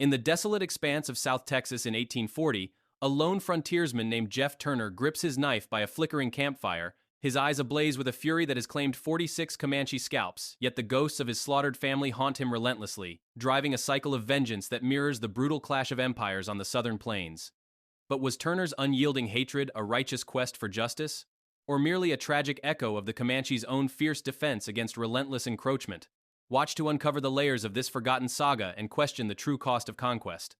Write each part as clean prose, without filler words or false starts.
In the desolate expanse of South Texas in 1840, a lone frontiersman named Jeff Turner grips his knife by a flickering campfire, his eyes ablaze with a fury that has claimed 46 Comanche scalps, yet the ghosts of his slaughtered family haunt him relentlessly, driving a cycle of vengeance that mirrors the brutal clash of empires on the southern plains. But was Turner's unyielding hatred a righteous quest for justice? Or merely a tragic echo of the Comanche's own fierce defense against relentless encroachment? Watch to uncover the layers of this forgotten saga and question the true cost of conquest.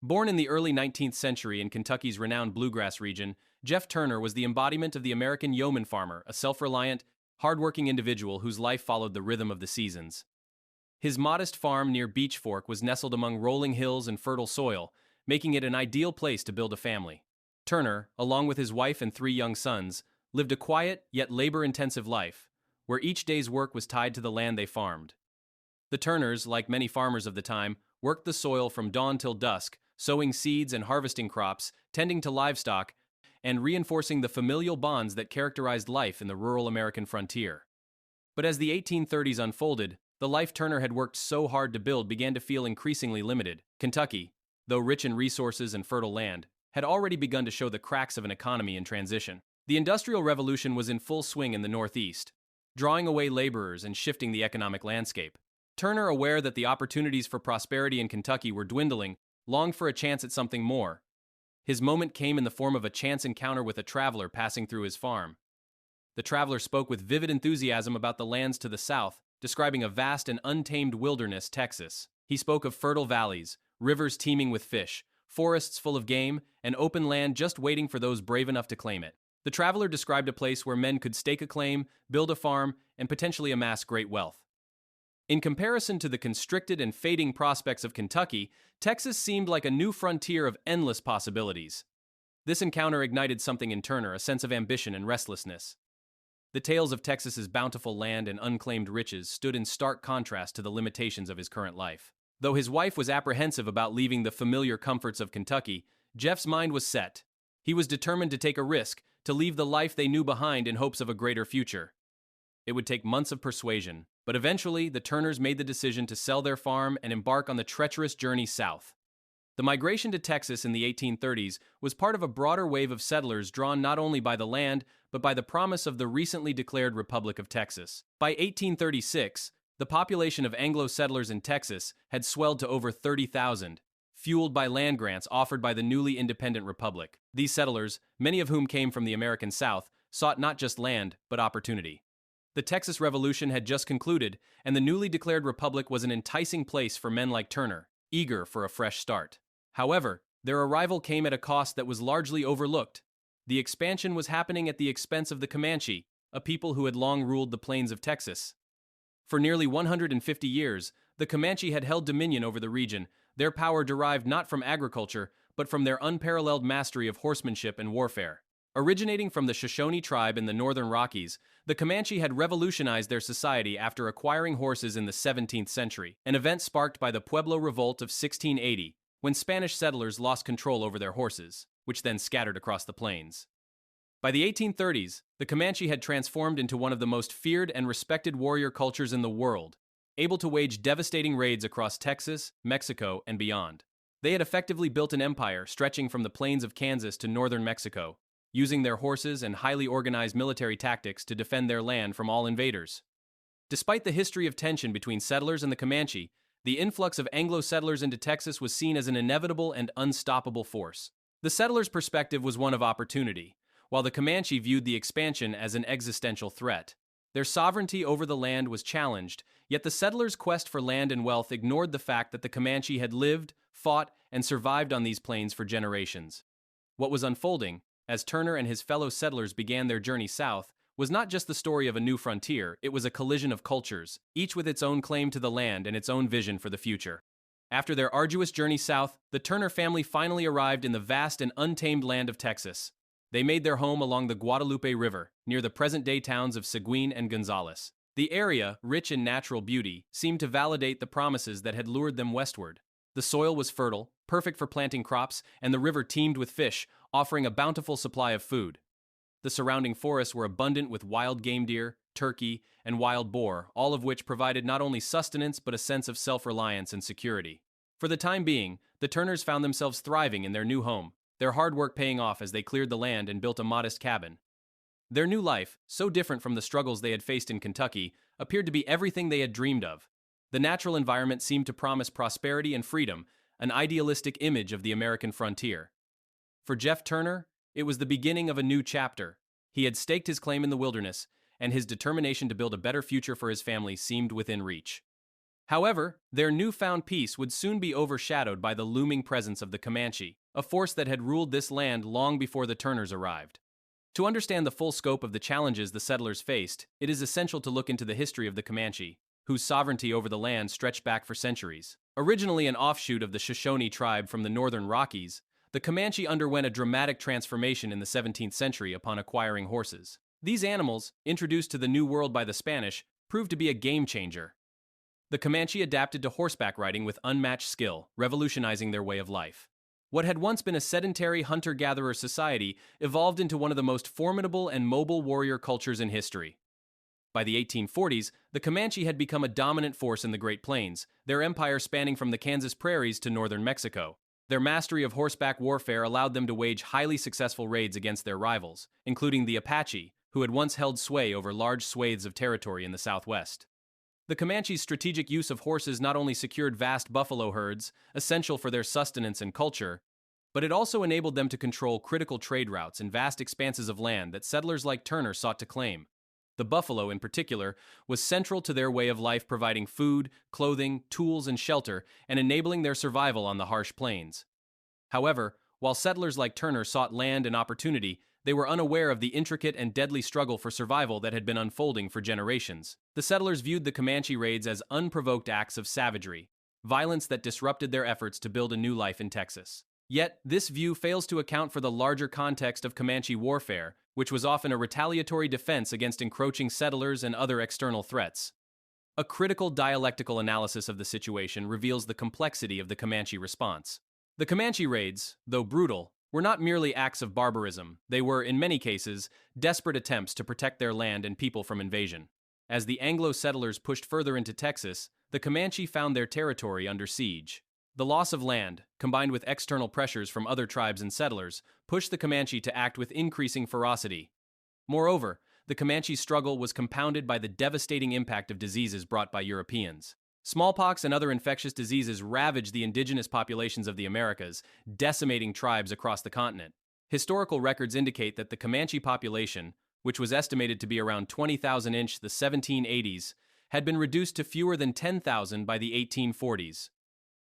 Born in the early 19th century in Kentucky's renowned bluegrass region, Jeff Turner was the embodiment of the American yeoman farmer, a self-reliant, hard-working individual whose life followed the rhythm of the seasons. His modest farm near Beech Fork was nestled among rolling hills and fertile soil, making it an ideal place to build a family. Turner, along with his wife and 3 young sons, lived a quiet yet labor-intensive life, where each day's work was tied to the land they farmed. The Turners, like many farmers of the time, worked the soil from dawn till dusk, sowing seeds and harvesting crops, tending to livestock, and reinforcing the familial bonds that characterized life in the rural American frontier. But as the 1830s unfolded, the life Turner had worked so hard to build began to feel increasingly limited. Kentucky, though rich in resources and fertile land, had already begun to show the cracks of an economy in transition. The Industrial Revolution was in full swing in the Northeast, drawing away laborers and shifting the economic landscape. Turner, aware that the opportunities for prosperity in Kentucky were dwindling, longed for a chance at something more. His moment came in the form of a chance encounter with a traveler passing through his farm. The traveler spoke with vivid enthusiasm about the lands to the south, describing a vast and untamed wilderness, Texas. He spoke of fertile valleys, rivers teeming with fish, forests full of game, and open land just waiting for those brave enough to claim it. The traveler described a place where men could stake a claim, build a farm, and potentially amass great wealth. In comparison to the constricted and fading prospects of Kentucky, Texas seemed like a new frontier of endless possibilities. This encounter ignited something in Turner, a sense of ambition and restlessness. The tales of Texas's bountiful land and unclaimed riches stood in stark contrast to the limitations of his current life. Though his wife was apprehensive about leaving the familiar comforts of Kentucky, Jeff's mind was set. He was determined to take a risk, to leave the life they knew behind in hopes of a greater future. It would take months of persuasion, but eventually the Turners made the decision to sell their farm and embark on the treacherous journey south. The migration to Texas in the 1830s was part of a broader wave of settlers drawn not only by the land, but by the promise of the recently declared Republic of Texas. By 1836, the population of Anglo settlers in Texas had swelled to over 30,000, fueled by land grants offered by the newly independent republic. These settlers, many of whom came from the American South, sought not just land, but opportunity. The Texas Revolution had just concluded, and the newly declared republic was an enticing place for men like Turner, eager for a fresh start. However, their arrival came at a cost that was largely overlooked. The expansion was happening at the expense of the Comanche, a people who had long ruled the plains of Texas. For nearly 150 years, the Comanche had held dominion over the region, their power derived not from agriculture, but from their unparalleled mastery of horsemanship and warfare. Originating from the Shoshone tribe in the northern Rockies, the Comanche had revolutionized their society after acquiring horses in the 17th century, an event sparked by the Pueblo Revolt of 1680, when Spanish settlers lost control over their horses, which then scattered across the plains. By the 1830s, the Comanche had transformed into one of the most feared and respected warrior cultures in the world, able to wage devastating raids across Texas, Mexico, and beyond. They had effectively built an empire stretching from the plains of Kansas to northern Mexico, using their horses and highly organized military tactics to defend their land from all invaders. Despite the history of tension between settlers and the Comanche, the influx of Anglo settlers into Texas was seen as an inevitable and unstoppable force. The settlers' perspective was one of opportunity, while the Comanche viewed the expansion as an existential threat. Their sovereignty over the land was challenged, yet the settlers' quest for land and wealth ignored the fact that the Comanche had lived, fought, and survived on these plains for generations. What was unfolding, as Turner and his fellow settlers began their journey south, was not just the story of a new frontier, it was a collision of cultures, each with its own claim to the land and its own vision for the future. After their arduous journey south, the Turner family finally arrived in the vast and untamed land of Texas. They made their home along the Guadalupe River, near the present-day towns of Seguin and Gonzales. The area, rich in natural beauty, seemed to validate the promises that had lured them westward. The soil was fertile, perfect for planting crops, and the river teemed with fish, offering a bountiful supply of food. The surrounding forests were abundant with wild game deer, turkey, and wild boar, all of which provided not only sustenance but a sense of self-reliance and security. For the time being, the Turners found themselves thriving in their new home, their hard work paying off as they cleared the land and built a modest cabin. Their new life, so different from the struggles they had faced in Kentucky, appeared to be everything they had dreamed of. The natural environment seemed to promise prosperity and freedom, an idealistic image of the American frontier. For Jeff Turner, it was the beginning of a new chapter. He had staked his claim in the wilderness, and his determination to build a better future for his family seemed within reach. However, their newfound peace would soon be overshadowed by the looming presence of the Comanche, a force that had ruled this land long before the Turners arrived. To understand the full scope of the challenges the settlers faced, it is essential to look into the history of the Comanche, whose sovereignty over the land stretched back for centuries. Originally an offshoot of the Shoshone tribe from the northern Rockies, the Comanche underwent a dramatic transformation in the 17th century upon acquiring horses. These animals, introduced to the New World by the Spanish, proved to be a game changer. The Comanche adapted to horseback riding with unmatched skill, revolutionizing their way of life. What had once been a sedentary hunter-gatherer society evolved into one of the most formidable and mobile warrior cultures in history. By the 1840s, the Comanche had become a dominant force in the Great Plains, their empire spanning from the Kansas prairies to northern Mexico. Their mastery of horseback warfare allowed them to wage highly successful raids against their rivals, including the Apache, who had once held sway over large swathes of territory in the Southwest. The Comanche's strategic use of horses not only secured vast buffalo herds, essential for their sustenance and culture, but it also enabled them to control critical trade routes and vast expanses of land that settlers like Turner sought to claim. The buffalo, in particular, was central to their way of life, providing food, clothing, tools, and shelter, and enabling their survival on the harsh plains. However, while settlers like Turner sought land and opportunity, they were unaware of the intricate and deadly struggle for survival that had been unfolding for generations. The settlers viewed the Comanche raids as unprovoked acts of savagery, violence that disrupted their efforts to build a new life in Texas. Yet, this view fails to account for the larger context of Comanche warfare, which was often a retaliatory defense against encroaching settlers and other external threats. A critical dialectical analysis of the situation reveals the complexity of the Comanche response. The Comanche raids, though brutal, were not merely acts of barbarism. They were, in many cases, desperate attempts to protect their land and people from invasion. As the Anglo settlers pushed further into Texas, the Comanche found their territory under siege. The loss of land, combined with external pressures from other tribes and settlers, pushed the Comanche to act with increasing ferocity. Moreover, the Comanche's struggle was compounded by the devastating impact of diseases brought by Europeans. Smallpox and other infectious diseases ravaged the indigenous populations of the Americas, decimating tribes across the continent. Historical records indicate that the Comanche population, which was estimated to be around 20,000 in the 1780s, had been reduced to fewer than 10,000 by the 1840s.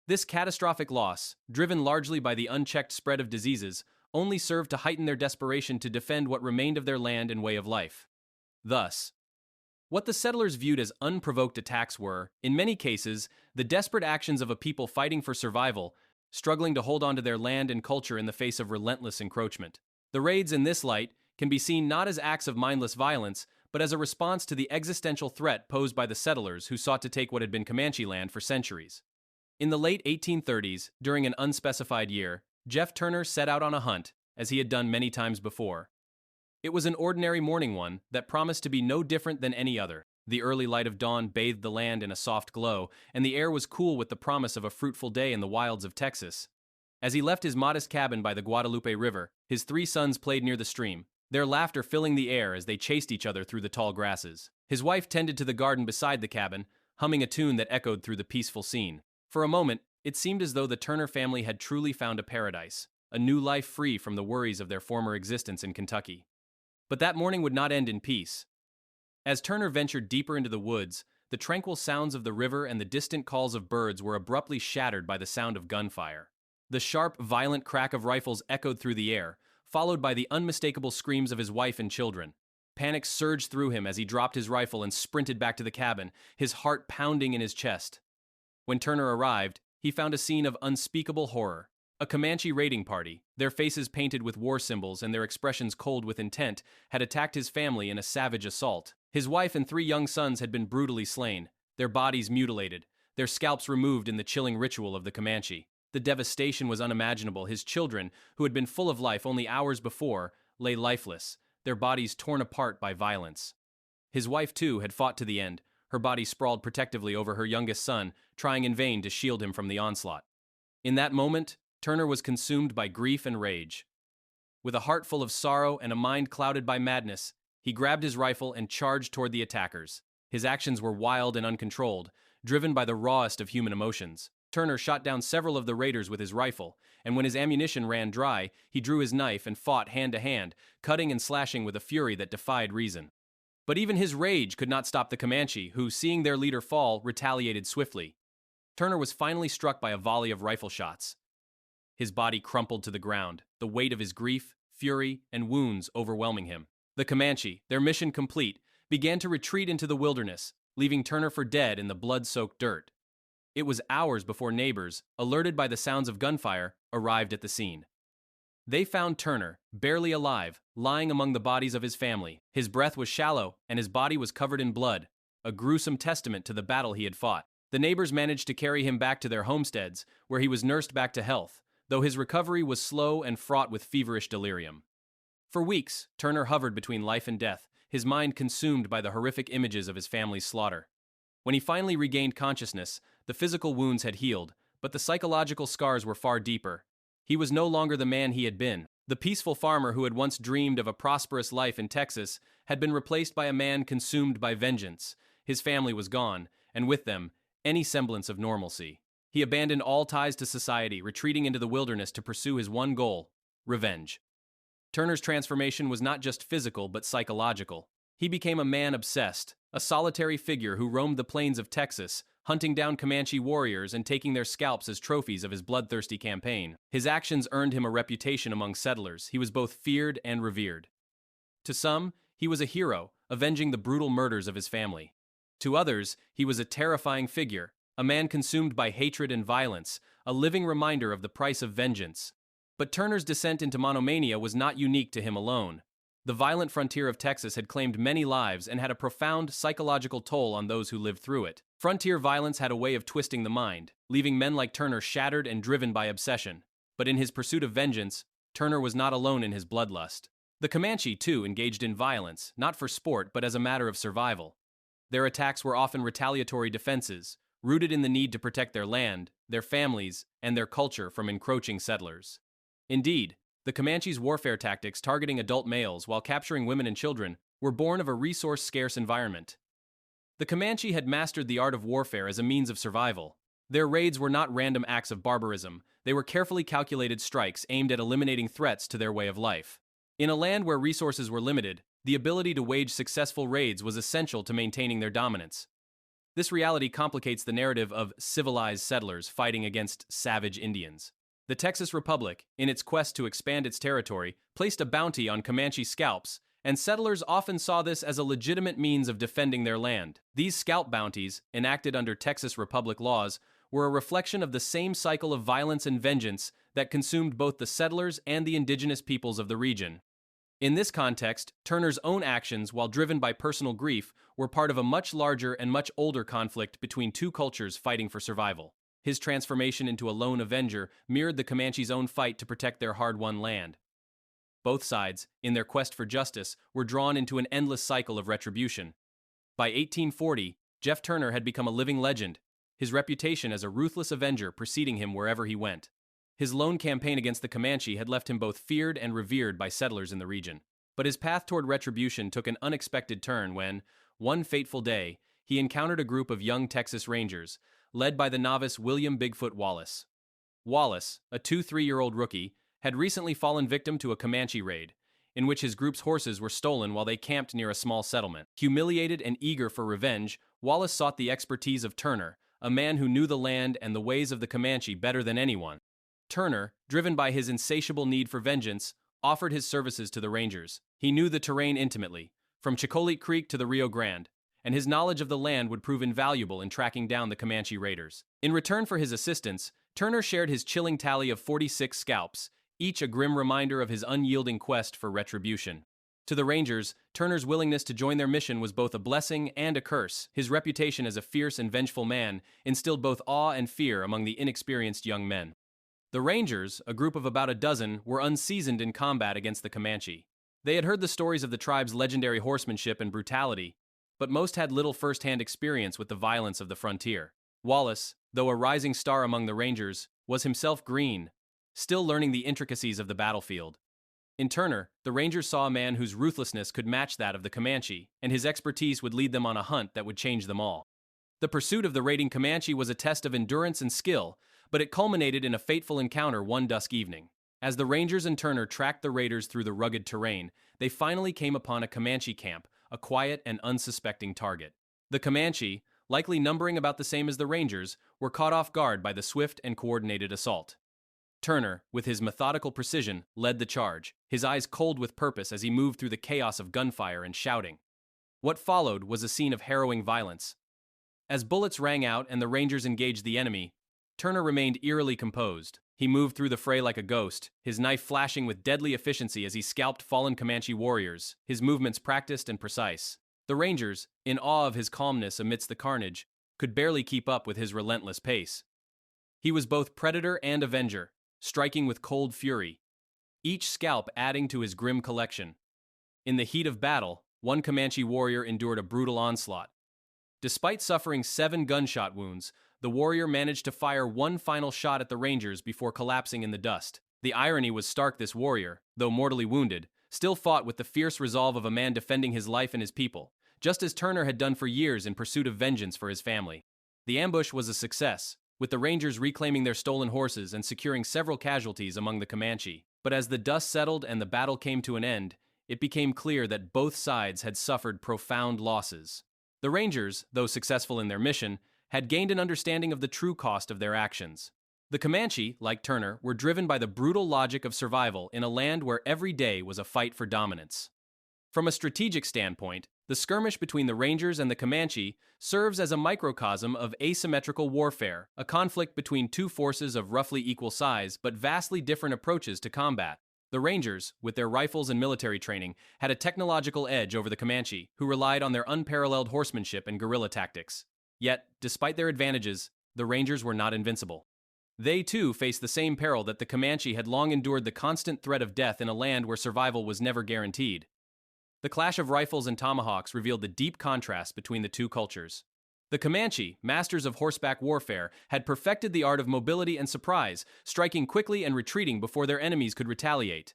This catastrophic loss, driven largely by the unchecked spread of diseases, only served to heighten their desperation to defend what remained of their land and way of life. Thus, what the settlers viewed as unprovoked attacks were, in many cases, the desperate actions of a people fighting for survival, struggling to hold on to their land and culture in the face of relentless encroachment. The raids in this light can be seen not as acts of mindless violence, but as a response to the existential threat posed by the settlers who sought to take what had been Comanche land for centuries. In the late 1830s, during an unspecified year, Jeff Turner set out on a hunt, as he had done many times before. It was an ordinary morning one that promised to be no different than any other. The early light of dawn bathed the land in a soft glow, and the air was cool with the promise of a fruitful day in the wilds of Texas. As he left his modest cabin by the Guadalupe River, his 3 sons played near the stream, their laughter filling the air as they chased each other through the tall grasses. His wife tended to the garden beside the cabin, humming a tune that echoed through the peaceful scene. For a moment, it seemed as though the Turner family had truly found a paradise, a new life free from the worries of their former existence in Kentucky. But that morning would not end in peace. As Turner ventured deeper into the woods, the tranquil sounds of the river and the distant calls of birds were abruptly shattered by the sound of gunfire. The sharp, violent crack of rifles echoed through the air, followed by the unmistakable screams of his wife and children. Panic surged through him as he dropped his rifle and sprinted back to the cabin, his heart pounding in his chest. When Turner arrived, he found a scene of unspeakable horror. A Comanche raiding party, their faces painted with war symbols and their expressions cold with intent, had attacked his family in a savage assault. His wife and 3 young sons had been brutally slain, their bodies mutilated, their scalps removed in the chilling ritual of the Comanche. The devastation was unimaginable. His children, who had been full of life only hours before, lay lifeless, their bodies torn apart by violence. His wife, too, had fought to the end, her body sprawled protectively over her youngest son, trying in vain to shield him from the onslaught. In that moment, Turner was consumed by grief and rage. With a heart full of sorrow and a mind clouded by madness, he grabbed his rifle and charged toward the attackers. His actions were wild and uncontrolled, driven by the rawest of human emotions. Turner shot down several of the raiders with his rifle, and when his ammunition ran dry, he drew his knife and fought hand to hand, cutting and slashing with a fury that defied reason. But even his rage could not stop the Comanche, who, seeing their leader fall, retaliated swiftly. Turner was finally struck by a volley of rifle shots. His body crumpled to the ground, the weight of his grief, fury, and wounds overwhelming him. The Comanche, their mission complete, began to retreat into the wilderness, leaving Turner for dead in the blood-soaked dirt. It was hours before neighbors, alerted by the sounds of gunfire, arrived at the scene. They found Turner, barely alive, lying among the bodies of his family. His breath was shallow, and his body was covered in blood, a gruesome testament to the battle he had fought. The neighbors managed to carry him back to their homesteads, where he was nursed back to health, though his recovery was slow and fraught with feverish delirium. For weeks, Turner hovered between life and death, his mind consumed by the horrific images of his family's slaughter. When he finally regained consciousness, the physical wounds had healed, but the psychological scars were far deeper. He was no longer the man he had been. The peaceful farmer who had once dreamed of a prosperous life in Texas had been replaced by a man consumed by vengeance. His family was gone, and with them, any semblance of normalcy. He abandoned all ties to society, retreating into the wilderness to pursue his one goal: revenge. Turner's transformation was not just physical but psychological. He became a man obsessed, a solitary figure who roamed the plains of Texas, hunting down Comanche warriors and taking their scalps as trophies of his bloodthirsty campaign. His actions earned him a reputation among settlers. He was both feared and revered. To some, he was a hero, avenging the brutal murders of his family. To others, he was a terrifying figure, a man consumed by hatred and violence, a living reminder of the price of vengeance. But Turner's descent into monomania was not unique to him alone. The violent frontier of Texas had claimed many lives and had a profound psychological toll on those who lived through it. Frontier violence had a way of twisting the mind, leaving men like Turner shattered and driven by obsession. But in his pursuit of vengeance, Turner was not alone in his bloodlust. The Comanche, too, engaged in violence, not for sport but as a matter of survival. Their attacks were often retaliatory defenses, rooted in the need to protect their land, their families, and their culture from encroaching settlers. Indeed, the Comanche's warfare tactics targeting adult males while capturing women and children were born of a resource-scarce environment. The Comanche had mastered the art of warfare as a means of survival. Their raids were not random acts of barbarism, they were carefully calculated strikes aimed at eliminating threats to their way of life. In a land where resources were limited, the ability to wage successful raids was essential to maintaining their dominance. This reality complicates the narrative of civilized settlers fighting against savage Indians. The Texas Republic, in its quest to expand its territory, placed a bounty on Comanche scalps, and settlers often saw this as a legitimate means of defending their land. These scalp bounties, enacted under Texas Republic laws, were a reflection of the same cycle of violence and vengeance that consumed both the settlers and the indigenous peoples of the region. In this context, Turner's own actions, while driven by personal grief, were part of a much larger and much older conflict between two cultures fighting for survival. His transformation into a lone avenger mirrored the Comanche's own fight to protect their hard-won land. Both sides, in their quest for justice, were drawn into an endless cycle of retribution. By 1840, Jeff Turner had become a living legend, his reputation as a ruthless avenger preceding him wherever he went. His lone campaign against the Comanche had left him both feared and revered by settlers in the region. But his path toward retribution took an unexpected turn when, one fateful day, he encountered a group of young Texas Rangers, led by the novice William Bigfoot Wallace. Wallace, a 2-3-year-old rookie, had recently fallen victim to a Comanche raid, in which his group's horses were stolen while they camped near a small settlement. Humiliated and eager for revenge, Wallace sought the expertise of Turner, a man who knew the land and the ways of the Comanche better than anyone. Turner, driven by his insatiable need for vengeance, offered his services to the Rangers. He knew the terrain intimately, from Chicolit Creek to the Rio Grande, and his knowledge of the land would prove invaluable in tracking down the Comanche raiders. In return for his assistance, Turner shared his chilling tally of 46 scalps, each a grim reminder of his unyielding quest for retribution. To the Rangers, Turner's willingness to join their mission was both a blessing and a curse. His reputation as a fierce and vengeful man instilled both awe and fear among the inexperienced young men. The Rangers, a group of about a dozen, were unseasoned in combat against the Comanche. They had heard the stories of the tribe's legendary horsemanship and brutality, but most had little first-hand experience with the violence of the frontier. Wallace, though a rising star among the Rangers, was himself green, still learning the intricacies of the battlefield. In Turner, the Rangers saw a man whose ruthlessness could match that of the Comanche, and his expertise would lead them on a hunt that would change them all. The pursuit of the raiding Comanche was a test of endurance and skill, but it culminated in a fateful encounter one dusk evening. As the Rangers and Turner tracked the raiders through the rugged terrain, they finally came upon a Comanche camp, a quiet and unsuspecting target. The Comanche, likely numbering about the same as the Rangers, were caught off guard by the swift and coordinated assault. Turner, with his methodical precision, led the charge, his eyes cold with purpose as he moved through the chaos of gunfire and shouting. What followed was a scene of harrowing violence. As bullets rang out and the Rangers engaged the enemy, Turner remained eerily composed. He moved through the fray like a ghost, his knife flashing with deadly efficiency as he scalped fallen Comanche warriors, his movements practiced and precise. The Rangers, in awe of his calmness amidst the carnage, could barely keep up with his relentless pace. He was both predator and avenger, striking with cold fury, each scalp adding to his grim collection. In the heat of battle, one Comanche warrior endured a brutal onslaught. Despite suffering 7 gunshot wounds, the warrior managed to fire one final shot at the Rangers before collapsing in the dust. The irony was stark. This warrior, though mortally wounded, still fought with the fierce resolve of a man defending his life and his people, just as Turner had done for years in pursuit of vengeance for his family. The ambush was a success, with the Rangers reclaiming their stolen horses and securing several casualties among the Comanche. But as the dust settled and the battle came to an end, it became clear that both sides had suffered profound losses. The Rangers, though successful in their mission, had gained an understanding of the true cost of their actions. The Comanche, like Turner, were driven by the brutal logic of survival in a land where every day was a fight for dominance. From a strategic standpoint, the skirmish between the Rangers and the Comanche serves as a microcosm of asymmetrical warfare, a conflict between two forces of roughly equal size but vastly different approaches to combat. The Rangers, with their rifles and military training, had a technological edge over the Comanche, who relied on their unparalleled horsemanship and guerrilla tactics. Yet, despite their advantages, the Rangers were not invincible. They, too, faced the same peril that the Comanche had long endured: the constant threat of death in a land where survival was never guaranteed. The clash of rifles and tomahawks revealed the deep contrast between the two cultures. The Comanche, masters of horseback warfare, had perfected the art of mobility and surprise, striking quickly and retreating before their enemies could retaliate.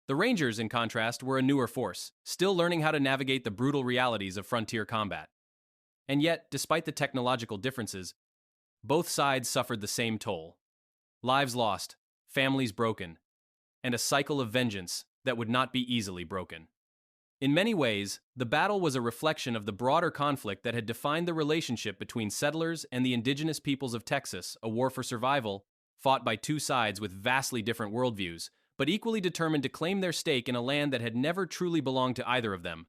The Rangers, in contrast, were a newer force, still learning how to navigate the brutal realities of frontier combat. And yet, despite the technological differences, both sides suffered the same toll. Lives lost, families broken, and a cycle of vengeance that would not be easily broken. In many ways, the battle was a reflection of the broader conflict that had defined the relationship between settlers and the indigenous peoples of Texas, a war for survival, fought by two sides with vastly different worldviews, but equally determined to claim their stake in a land that had never truly belonged to either of them.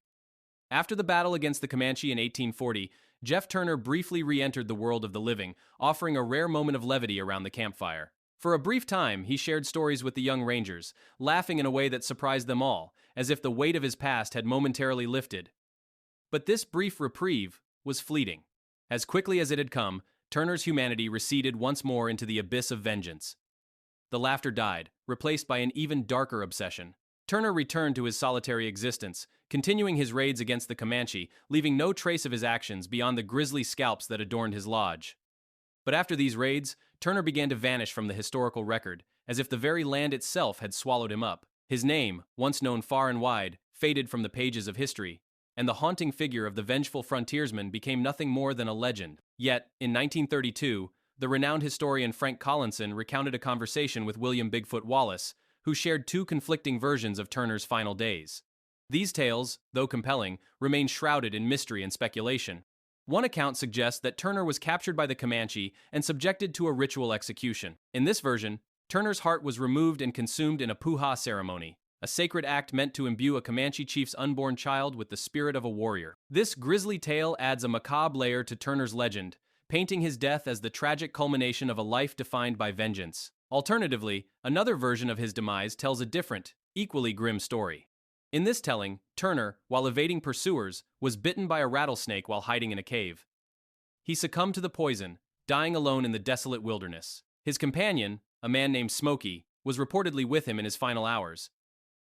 After the battle against the Comanche in 1840, Jeff Turner briefly re-entered the world of the living, offering a rare moment of levity around the campfire. For a brief time, he shared stories with the young Rangers, laughing in a way that surprised them all, as if the weight of his past had momentarily lifted. But this brief reprieve was fleeting. As quickly as it had come, Turner's humanity receded once more into the abyss of vengeance. The laughter died, replaced by an even darker obsession. Turner returned to his solitary existence, continuing his raids against the Comanche, leaving no trace of his actions beyond the grisly scalps that adorned his lodge. But after these raids, Turner began to vanish from the historical record, as if the very land itself had swallowed him up. His name, once known far and wide, faded from the pages of history, and the haunting figure of the vengeful frontiersman became nothing more than a legend. Yet, in 1932, the renowned historian Frank Collinson recounted a conversation with William Bigfoot Wallace, who shared two conflicting versions of Turner's final days. These tales, though compelling, remain shrouded in mystery and speculation. One account suggests that Turner was captured by the Comanche and subjected to a ritual execution. In this version, Turner's heart was removed and consumed in a puha ceremony, a sacred act meant to imbue a Comanche chief's unborn child with the spirit of a warrior. This grisly tale adds a macabre layer to Turner's legend, painting his death as the tragic culmination of a life defined by vengeance. Alternatively, another version of his demise tells a different, equally grim story. In this telling, Turner, while evading pursuers, was bitten by a rattlesnake while hiding in a cave. He succumbed to the poison, dying alone in the desolate wilderness. His companion, a man named Smokey, was reportedly with him in his final hours.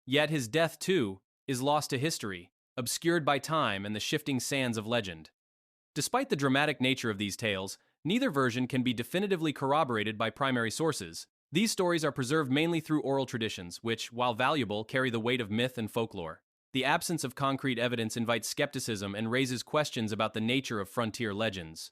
Yet his death, too, is lost to history, obscured by time and the shifting sands of legend. Despite the dramatic nature of these tales, neither version can be definitively corroborated by primary sources. These stories are preserved mainly through oral traditions, which, while valuable, carry the weight of myth and folklore. The absence of concrete evidence invites skepticism and raises questions about the nature of frontier legends.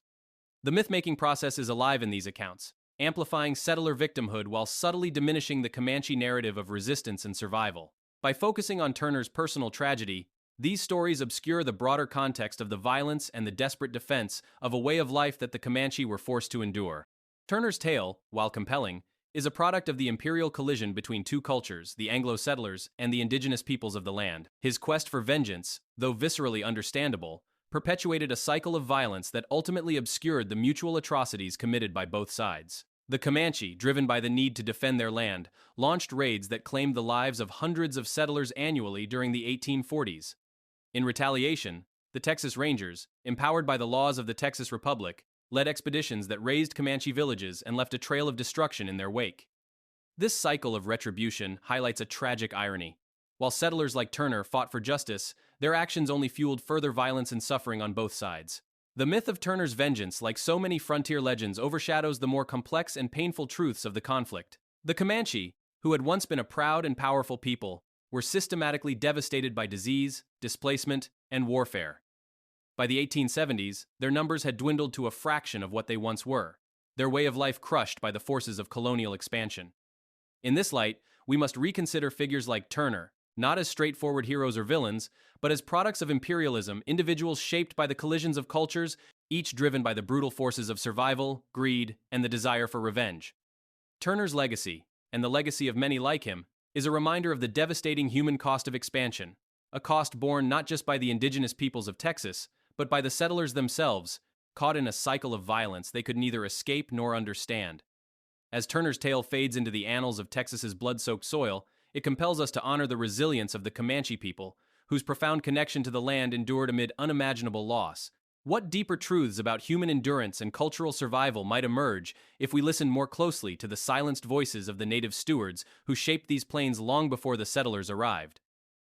The myth-making process is alive in these accounts, amplifying settler victimhood while subtly diminishing the Comanche narrative of resistance and survival. By focusing on Turner's personal tragedy, these stories obscure the broader context of the violence and the desperate defense of a way of life that the Comanche were forced to endure. Turner's tale, while compelling, is a product of the imperial collision between two cultures, the Anglo settlers and the indigenous peoples of the land. His quest for vengeance, though viscerally understandable, perpetuated a cycle of violence that ultimately obscured the mutual atrocities committed by both sides. The Comanche, driven by the need to defend their land, launched raids that claimed the lives of hundreds of settlers annually during the 1840s. In retaliation, the Texas Rangers, empowered by the laws of the Texas Republic, led expeditions that razed Comanche villages and left a trail of destruction in their wake. This cycle of retribution highlights a tragic irony. While settlers like Turner fought for justice, their actions only fueled further violence and suffering on both sides. The myth of Turner's vengeance, like so many frontier legends, overshadows the more complex and painful truths of the conflict. The Comanche, who had once been a proud and powerful people, were systematically devastated by disease, displacement, and warfare. By the 1870s, their numbers had dwindled to a fraction of what they once were, their way of life crushed by the forces of colonial expansion. In this light, we must reconsider figures like Turner, not as straightforward heroes or villains, but as products of imperialism, individuals shaped by the collisions of cultures, each driven by the brutal forces of survival, greed, and the desire for revenge. Turner's legacy, and the legacy of many like him, is a reminder of the devastating human cost of expansion, a cost borne not just by the indigenous peoples of Texas, but by the settlers themselves, caught in a cycle of violence they could neither escape nor understand. As Turner's tale fades into the annals of Texas's blood-soaked soil, it compels us to honor the resilience of the Comanche people, whose profound connection to the land endured amid unimaginable loss. What deeper truths about human endurance and cultural survival might emerge if we listen more closely to the silenced voices of the native stewards who shaped these plains long before the settlers arrived?